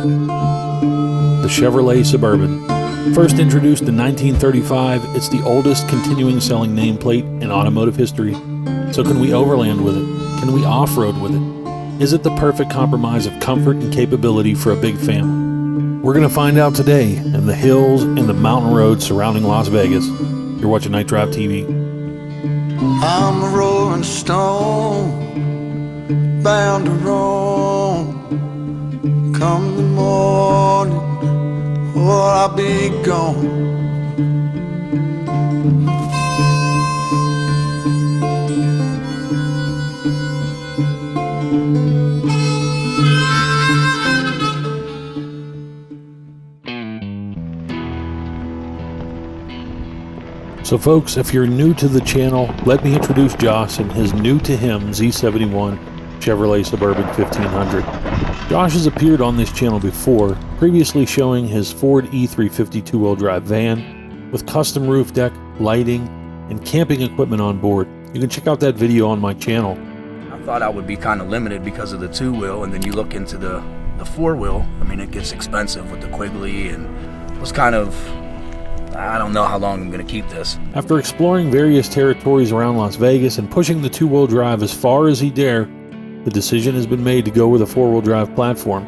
The Chevrolet Suburban. First introduced in 1935, it's the oldest continuing selling nameplate in automotive history. So can we overland with it? Can we off-road with it? Is it the perfect compromise of comfort and capability for a big family? We're going to find out today in the hills and the mountain roads surrounding Las Vegas. You're watching KnightDriveTV. I'm a rolling stone, bound to roam. Come the morning, or I'll be gone. So folks, if you're new to the channel, let me introduce Josh and his new to him Z71 Chevrolet Suburban 1500. Josh has appeared on this channel before, previously showing his Ford E350 two-wheel drive van with custom roof deck, lighting, and camping equipment on board. You can check out that video on my channel. I thought I would be kind of limited because of the two-wheel, and then you look into the four-wheel. I mean, it gets expensive with the Quigley, and it was kind of, I don't know how long I'm going to keep this. After exploring various territories around Las Vegas and pushing the two-wheel drive as far as he dare, the decision has been made to go with a four-wheel drive platform.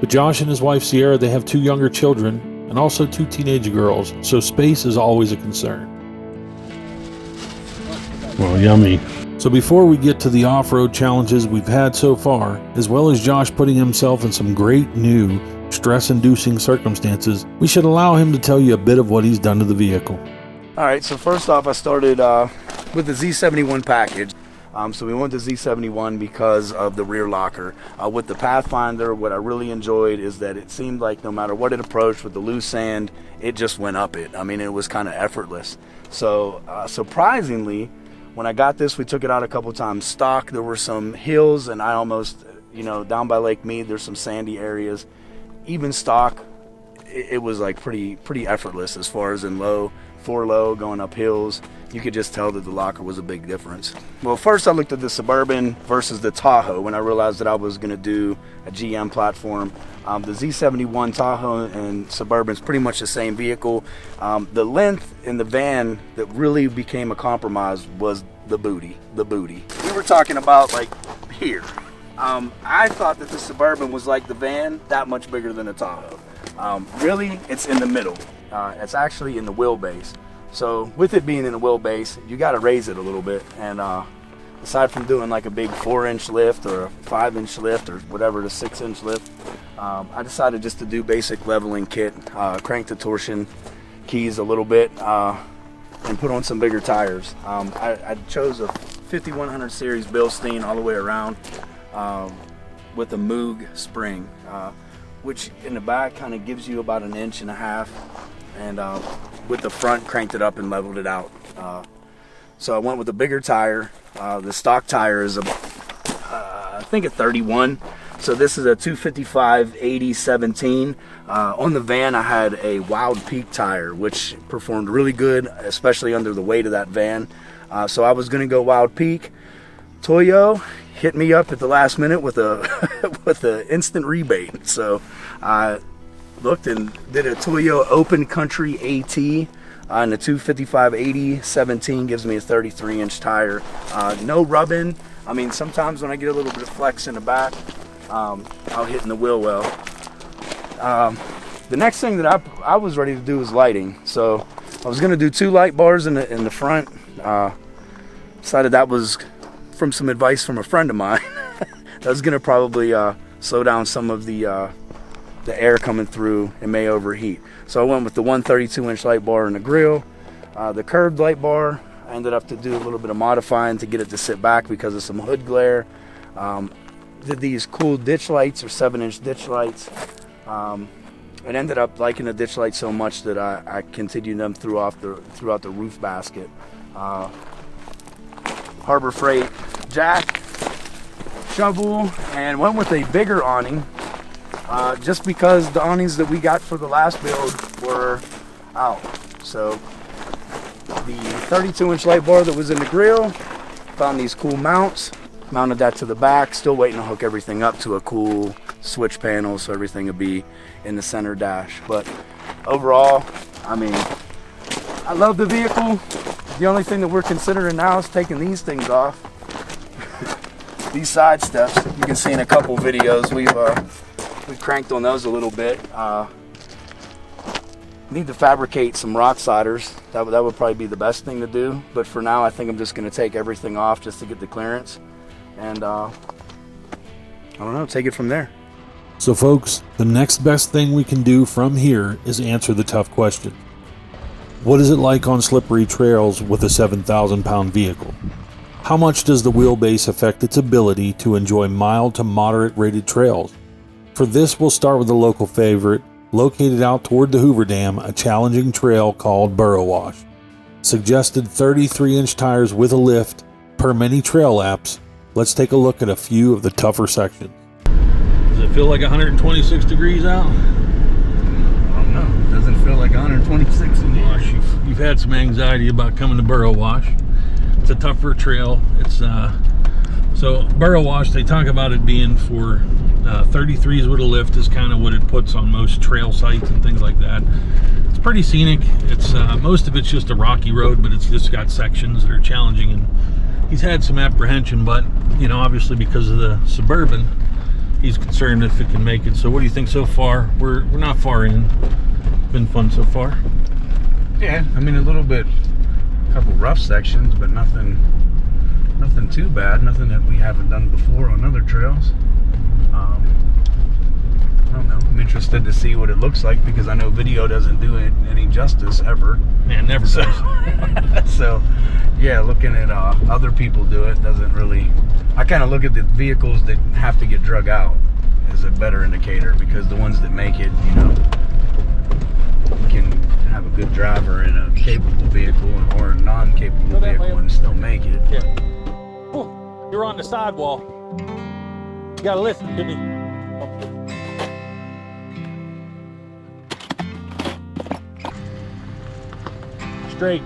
But Josh and his wife Sierra, they have two younger children and also two teenage girls, so space is always a concern. Well, yummy. So before we get to the off-road challenges we've had so far, as well as Josh putting himself in some great new stress-inducing circumstances, we should allow him to tell you a bit of what he's done to the vehicle. All right, so first off, I started with the Z71 package. So we went to Z71 because of the rear locker. With the Pathfinder, what I really enjoyed is that it seemed like no matter what it approached with the loose sand, it just went up it. I mean, it was kind of effortless. So surprisingly, when I got this, we took it out a couple times stock. There were some hills, and I almost, down by Lake Mead, there's some sandy areas. Even stock, it was like pretty effortless as far as in low, going up hills. You could just tell that the locker was a big difference. Well, first I looked at the Suburban versus the Tahoe when I realized that I was going to do a GM platform. The Z71 Tahoe and Suburban is pretty much the same vehicle. The length in the van that really became a compromise was the booty. We were talking about like here. I thought that the Suburban was like the van, that much bigger than the Tahoe. Really, it's in the middle. It's actually in the wheelbase. So with it being in the wheelbase, you got to raise it a little bit. And aside from doing like a big 4-inch lift or a 5-inch lift or whatever, the 6-inch lift, I decided just to do basic leveling kit, crank the torsion keys a little bit, and put on some bigger tires. I chose a 5100 series Bilstein all the way around with a Moog spring, which in the back kind of gives you about 1.5 inches, and with the front cranked it up and leveled it out. So I went with a bigger tire. The stock tire is I think a 31. So this is a 255/80/17. On the van I had a Wild Peak tire, which performed really good, especially under the weight of that van. So I was going to go Wild Peak. Toyo hit me up at the last minute with a with an instant rebate. So I looked and did a Toyo Open Country AT, and the 255/80/17 gives me a 33-inch tire. No rubbing. I mean, sometimes when I get a little bit of flex in the back, I'll hit in the wheel well. The next thing that I was ready to do was lighting. So I was going to do 2 light bars in the front. Decided that was from some advice from a friend of mine. That was going to probably slow down some of the air coming through. It may overheat. So I went with the 132-inch light bar in the grill. The curved light bar, I ended up to do a little bit of modifying to get it to sit back because of some hood glare. Did these cool ditch lights, or 7-inch ditch lights. And ended up liking the ditch lights so much that I continued them throughout the roof basket. Harbor Freight jack, shovel, and went with a bigger awning. Just because the awnings that we got for the last build were out. So the 32-inch light bar that was in the grill, found these cool mounts, mounted that to the back, still waiting to hook everything up to a cool switch panels, so everything will be in the center dash. But overall, I mean, I love the vehicle. The only thing that we're considering now is taking these things off. These side steps, you can see in a couple videos, we've cranked on those a little bit. Need to fabricate some rock sliders. That would probably be the best thing to do. But for now, I think I'm just going to take everything off just to get the clearance. And I don't know, take it from there. So folks, the next best thing we can do from here is answer the tough question. What is it like on slippery trails with a 7,000-pound vehicle? How much does the wheelbase affect its ability to enjoy mild to moderate rated trails? For this, we'll start with a local favorite, located out toward the Hoover Dam, a challenging trail called Burro Wash. Suggested 33-inch tires with a lift per many trail laps. Let's take a look at a few of the tougher sections. Does it feel like 126 degrees out? I don't know. It doesn't feel like 126 in here. You've had some anxiety about coming to Burro Wash. It's a tougher trail. It's so Burro Wash, they talk about it being for 33s with a lift is kind of what it puts on most trail sites and things like that. It's pretty scenic. It's most of it's just a rocky road, but it's just got sections that are challenging, and he's had some apprehension, but you know, obviously because of the Suburban, he's concerned if it can make it. So what do you think so far? We're not far in. Been fun so far. Yeah, I mean, a little bit, a couple rough sections, but nothing too bad. Nothing that we haven't done before on other trails. I don't know. I'm interested to see what it looks like because I know video doesn't do it any justice ever. Man, never does. So, yeah, looking at other people do it doesn't really. I kind of look at the vehicles that have to get drug out as a better indicator, because the ones that make it, you know, you can have a good driver in a capable vehicle or a non-capable vehicle and still make it. Yeah. Oh, you're on the sidewall. You gotta listen to me. Straight.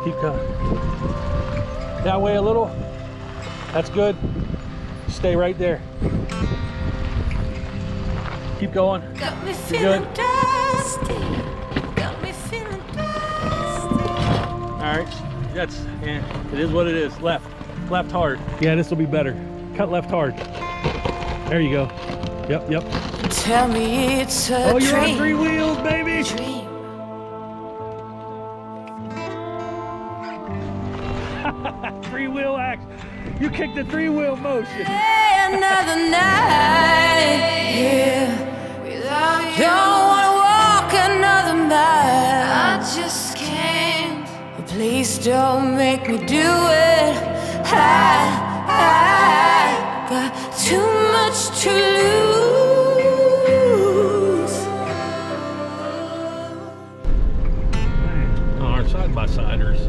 Keep coming. That way a little. That's good. Stay right there. Keep going. Got me feeling dusty. Got me feeling dusty. All right. That's, yeah, it is what it is. Left hard. Yeah, this will be better. Cut left hard. There you go. Yep. Tell me it's a Oh, you're dream. on 3 wheels, baby. Dream. Three-wheel act. You kicked the 3-wheel motion. Another night here without you. Don't wanna walk another mile. I just can't. Please don't make me do it. I got too much to lose. Oh, our side-by-siders.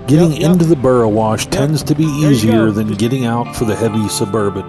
Getting into the Burro Wash tends to be easier than getting out for the heavy Suburban.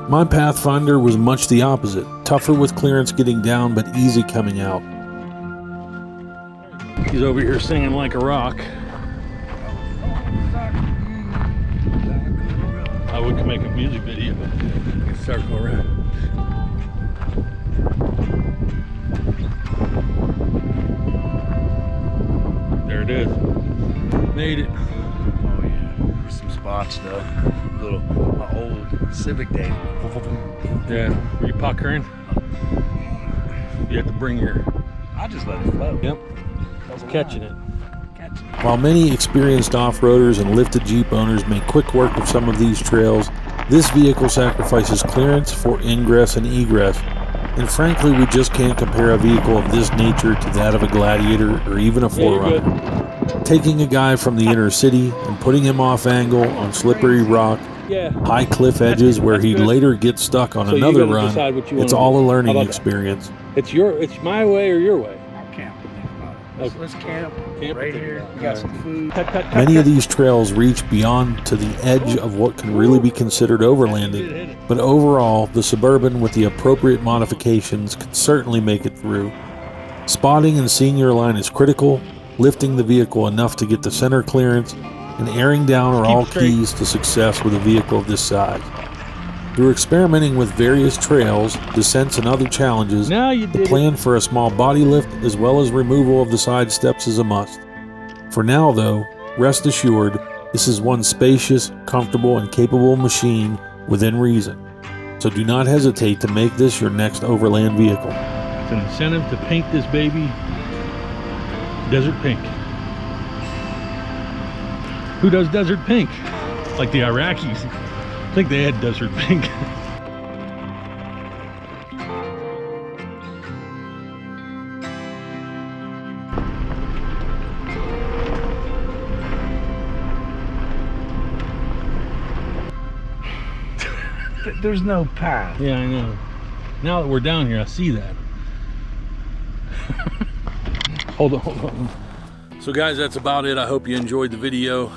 My Pathfinder was much the opposite, tougher with clearance getting down, but easy coming out. He's over here singing like a rock. We can make a music video. Start going around. There it is. Made it. Oh yeah, there's some spots though. My old Civic days. Yeah. Were you puckering? You have to bring your. I just let it flow. Yep. Catching it. While many experienced off-roaders and lifted Jeep owners make quick work of some of these trails, this vehicle sacrifices clearance for ingress and egress. And frankly, we just can't compare a vehicle of this nature to that of a Gladiator or even a 4Runner. Taking a guy from the inner city and putting him off angle on slippery rock, high cliff edges where he'd later get stuck on another run, it's all a learning experience. It's my way or your way. I can't think about it. Let's camp right here. We got some food. Many of these trails reach beyond to the edge of what can really be considered overlanding, but overall, the Suburban with the appropriate modifications can certainly make it through. Spotting and seeing your line is critical, lifting the vehicle enough to get the center clearance, and airing down are all keys to success with a vehicle of this size. Through experimenting with various trails, descents, and other challenges, the plan for a small body lift as well as removal of the side steps is a must. For now, though, rest assured, this is one spacious, comfortable, and capable machine within reason. So do not hesitate to make this your next overland vehicle. It's an incentive to paint this baby desert pink. Who does desert pink? Like the Iraqis. I think they had desert pink. There's no path. Yeah, I know. Now that we're down here, I see that. Hold on. So guys, that's about it. I hope you enjoyed the video.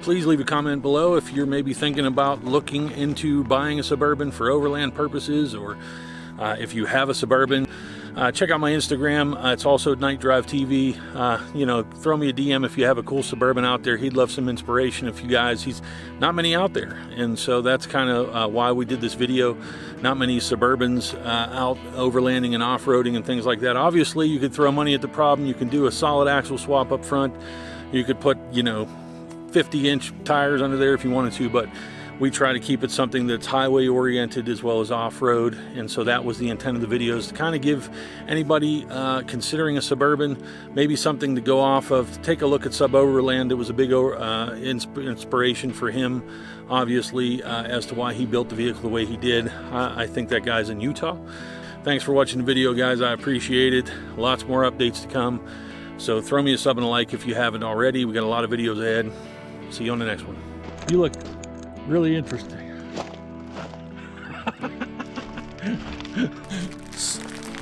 Please leave a comment below if you're maybe thinking about looking into buying a Suburban for overland purposes, or if you have a Suburban. Check out my Instagram. It's also KnightDriveTV. You know, throw me a DM if you have a cool Suburban out there. He'd love some inspiration if you guys. He's not many out there, and so that's kind of why we did this video. Not many Suburbans out overlanding and off-roading and things like that. Obviously, you could throw money at the problem. You can do a solid axle swap up front. You could put, you know, 50-inch tires under there if you wanted to, but we try to keep it something that's highway oriented as well as off-road, and so that was the intent of the videos, to kind of give anybody considering a Suburban maybe something to go off of. Take a look at Sub Overland. It was a big inspiration for him, obviously, as to why he built the vehicle the way he did. I think that guy's in Utah. Thanks for watching the video, guys. I appreciate it. Lots more updates to come, so throw me a sub and a like if you haven't already. We got a lot of videos ahead. See you on the next one. You look really interesting.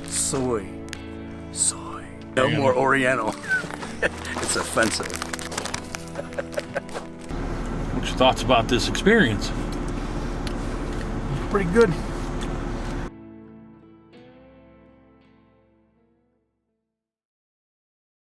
Soy. No more Oriental. It's offensive. What's your thoughts about this experience? Pretty good.